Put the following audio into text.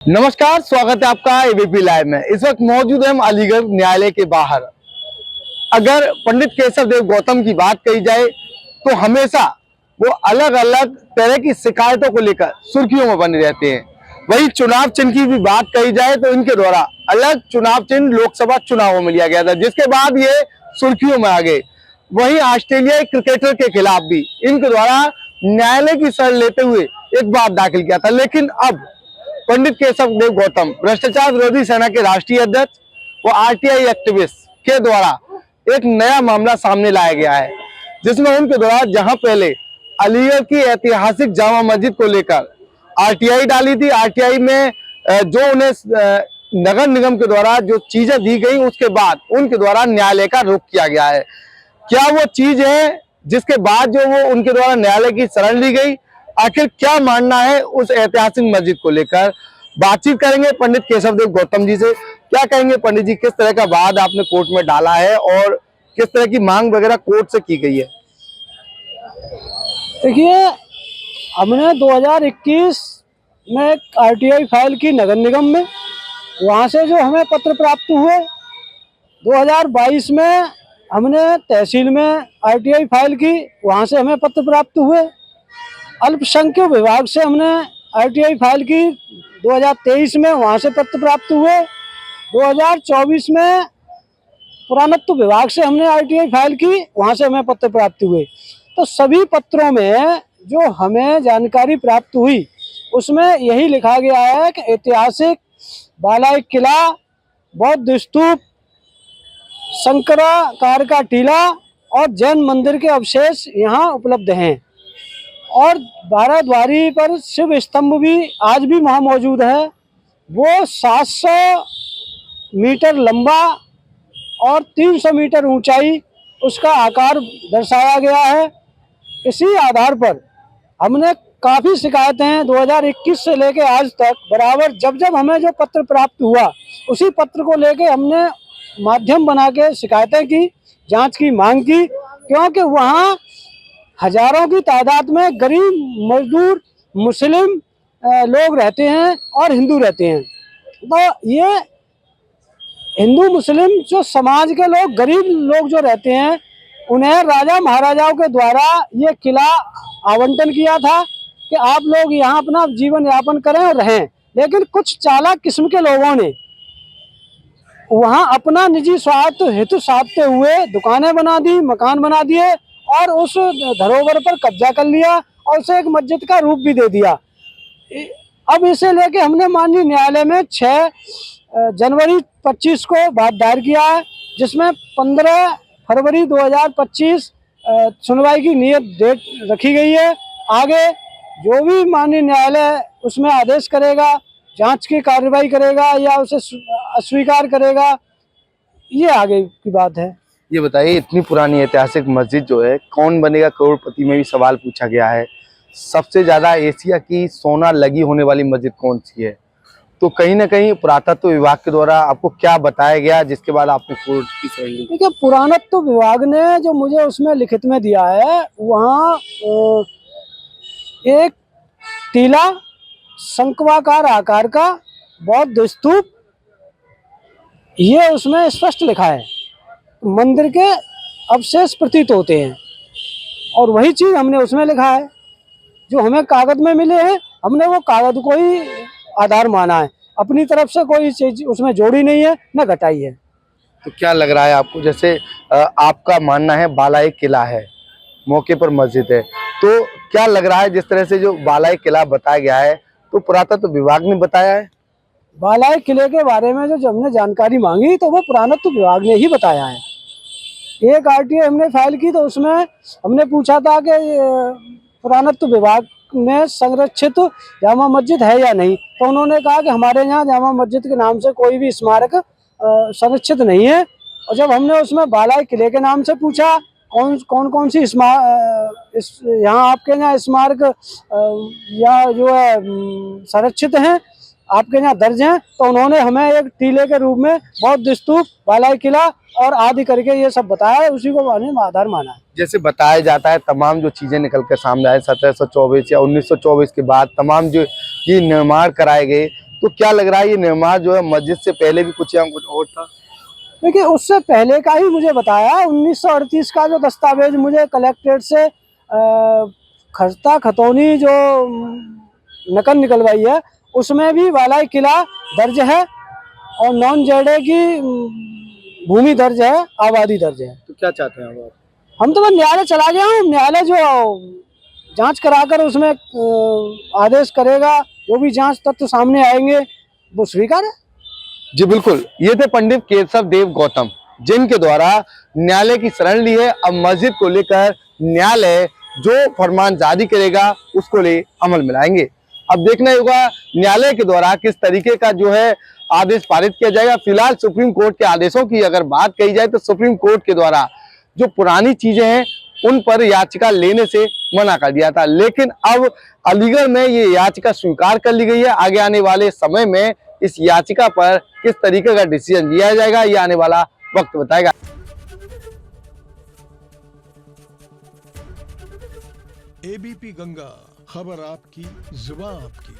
नमस्कार, स्वागत है आपका एबीपी लाइव में। इस वक्त मौजूद है हम अलीगढ़ न्यायालय के बाहर। अगर पंडित केशव देव गौतम की बात कही जाए तो हमेशा वो अलग अलग तरह की शिकायतों को लेकर सुर्खियों में बने रहते हैं। वही चुनाव चिन्ह की भी बात कही जाए तो इनके द्वारा अलग चुनाव चिन्ह लोकसभा चुनावों में लिया गया था, जिसके बाद ये सुर्खियों में आ गए। वहीं ऑस्ट्रेलियाई क्रिकेटर के खिलाफ भी इनके द्वारा न्यायालय की शरण लेते हुए एक बात दाखिल किया था, लेकिन अब पंडित केशव देव गौतम भ्रष्टाचार विरोधी सेना के राष्ट्रीय अध्यक्ष व आरटीआई एक्टिविस्ट के द्वारा एक नया मामला सामने लाया गया है, जिसमें उनके द्वारा जहां पहले अलीगढ़ की ऐतिहासिक जामा मस्जिद को लेकर आरटीआई डाली थी, आरटीआई में जो उन्हें नगर निगम के द्वारा जो चीजें दी गई, उसके बाद उनके द्वारा न्यायालय का रुख किया गया है। क्या वो चीज है जिसके बाद जो वो उनके द्वारा न्यायालय की शरण ली गई? आखिर क्या मानना है उस ऐतिहासिक मस्जिद को लेकर? बातचीत करेंगे पंडित केशव देव गौतम जी से। क्या कहेंगे पंडित जी, किस तरह का वाद आपने कोर्ट में डाला है और किस तरह की मांग वगैरह कोर्ट से की गई है? देखिए, हमने 2021 में आरटीआई फाइल की नगर निगम में, वहाँ से जो हमें पत्र प्राप्त हुए। 2022 में हमने तहसील में आरटीआई फाइल की, वहाँ से हमें पत्र प्राप्त हुए। अल्पसंख्यक विभाग से हमने आरटीआई फाइल की 2023 में, वहाँ से पत्र प्राप्त हुए। 2024 में पुरातत्व विभाग से हमने आरटीआई फाइल की, वहाँ से हमें पत्र प्राप्त हुए। तो सभी पत्रों में जो हमें जानकारी प्राप्त हुई उसमें यही लिखा गया है कि ऐतिहासिक बालाई किला, बौद्ध स्तूप, शंकराकार का टीला और जैन मंदिर के अवशेष यहाँ उपलब्ध हैं। और 12 द्वारी पर शिव स्तंभ भी आज भी वहाँ मौजूद है। वो 700 मीटर लंबा और 300 मीटर ऊंचाई उसका आकार दर्शाया गया है। इसी आधार पर हमने काफ़ी शिकायतें 2021 से लेकर आज तक बराबर जब हमें जो पत्र प्राप्त हुआ, उसी पत्र को लेकर हमने माध्यम बना के शिकायतें की, जांच की मांग की, क्योंकि वहाँ हजारों की तादाद में गरीब मजदूर मुस्लिम लोग रहते हैं और हिंदू रहते हैं। तो ये हिंदू मुस्लिम जो समाज के लोग, गरीब लोग जो रहते हैं, उन्हें राजा महाराजाओं के द्वारा ये किला आवंटन किया था कि आप लोग यहाँ अपना जीवन यापन करें और रहें। लेकिन कुछ चालाक किस्म के लोगों ने वहाँ अपना निजी स्वार्थ हेतु साधते हुए दुकानें बना दी, मकान बना दिए और उस धरोहर पर कब्जा कर लिया और उसे एक मस्जिद का रूप भी दे दिया। अब इसे लेके हमने माननीय न्यायालय में 6 जनवरी 25 को बात दायर किया है, जिसमें 15 फरवरी 2025 सुनवाई की नियत डेट रखी गई है। आगे जो भी माननीय न्यायालय उसमें आदेश करेगा, जांच की कार्रवाई करेगा या उसे अस्वीकार करेगा, ये आगे की बात है। ये बताइए, इतनी पुरानी ऐतिहासिक मस्जिद जो है, कौन बनेगा करोड़पति में भी सवाल पूछा गया है। सबसे ज्यादा एशिया की सोना लगी होने वाली मस्जिद कौन सी है? तो कहीं ना कहीं पुरातत्व विभाग के द्वारा आपको क्या बताया गया जिसके बाद आपने कोर्ट की शरण ली? देखिए, पुरातत्व विभाग ने जो मुझे उसमें लिखित में दिया है, वहाँ एक टीला, शंक्वाकार आकार का बौद्ध स्तूप, ये उसमें स्पष्ट लिखा है। मंदिर के अवशेष प्रतीत होते हैं और वही चीज़ हमने उसमें लिखा है। जो हमें कागज में मिले हैं, हमने वो कागज को ही आधार माना है। अपनी तरफ से कोई चीज उसमें जोड़ी नहीं है, न घटाई है। तो क्या लग रहा है आपको? जैसे आपका मानना है बालाई किला है, मौके पर मस्जिद है, तो क्या लग रहा है जिस तरह से जो बालाई किला बताया गया है, तो पुरातत्व विभाग ने बताया है? बालाई किले के बारे में जो हमने जानकारी मांगी तो वो पुरातत्व विभाग ने ही बताया है। एक आरटीआई हमने फाइल की तो उसमें हमने पूछा था कि पुरातत्व विभाग में संरक्षित जामा मस्जिद है या नहीं, तो उन्होंने कहा कि हमारे यहाँ जामा मस्जिद के नाम से कोई भी स्मारक संरक्षित नहीं है। और जब हमने उसमें बालाई किले के नाम से पूछा कौन सी यहाँ आपके यहाँ स्मारक या जो है संरक्षित हैं, आपके यहाँ दर्ज हैं, तो उन्होंने हमें एक टीले के रूप में बौद्ध स्तूप, बालाई किला और आदि करके ये सब बताया है, उसी को आधार माना है। जैसे बताया जाता है तमाम जो चीजें निकल कर सामने आए 1724 या 1924 के बाद तमाम जो ये निर्माण कराए गए, तो क्या लग रहा है ये नमाज जो है मस्जिद से पहले भी कुछ या कुछ और था? देखिए उससे पहले का ही मुझे बताया, 1938 का जो दस्तावेज मुझे कलेक्ट्रेट से खस्ता खतौनी जो नकल निकलवाई है, उसमें भी वाला किला दर्ज है और नॉन जेडे की भूमि दर्ज है, आबादी दर्ज है। तो क्या चाहते हैं आप? हम तो बस न्यायालय चला गया हूँ, न्यायालय जो जांच कराकर उसमें आदेश करेगा, जो भी जांच तत्व सामने आएंगे वो स्वीकार है। जी बिल्कुल, ये थे पंडित केशव देव गौतम, जिनके द्वारा न्यायालय की शरण ली है। अब मस्जिद को लेकर न्यायालय जो फरमान जारी करेगा उसको ले अमल में लाएंगे। अब देखना होगा न्यायालय के द्वारा किस तरीके का जो है आदेश पारित किया जाएगा। फिलहाल सुप्रीम कोर्ट के आदेशों की अगर बात कही जाए तो सुप्रीम कोर्ट के द्वारा जो पुरानी चीजें हैं उन पर याचिका लेने से मना कर दिया था, लेकिन अब अलीगढ़ में ये याचिका स्वीकार कर ली गई है। आगे आने वाले समय में इस याचिका पर किस तरीके का डिसीजन लिया जाएगा ये आने वाला वक्त बताएगा। एबीपी गंगा, खबर आपकी, जुबान आपकी।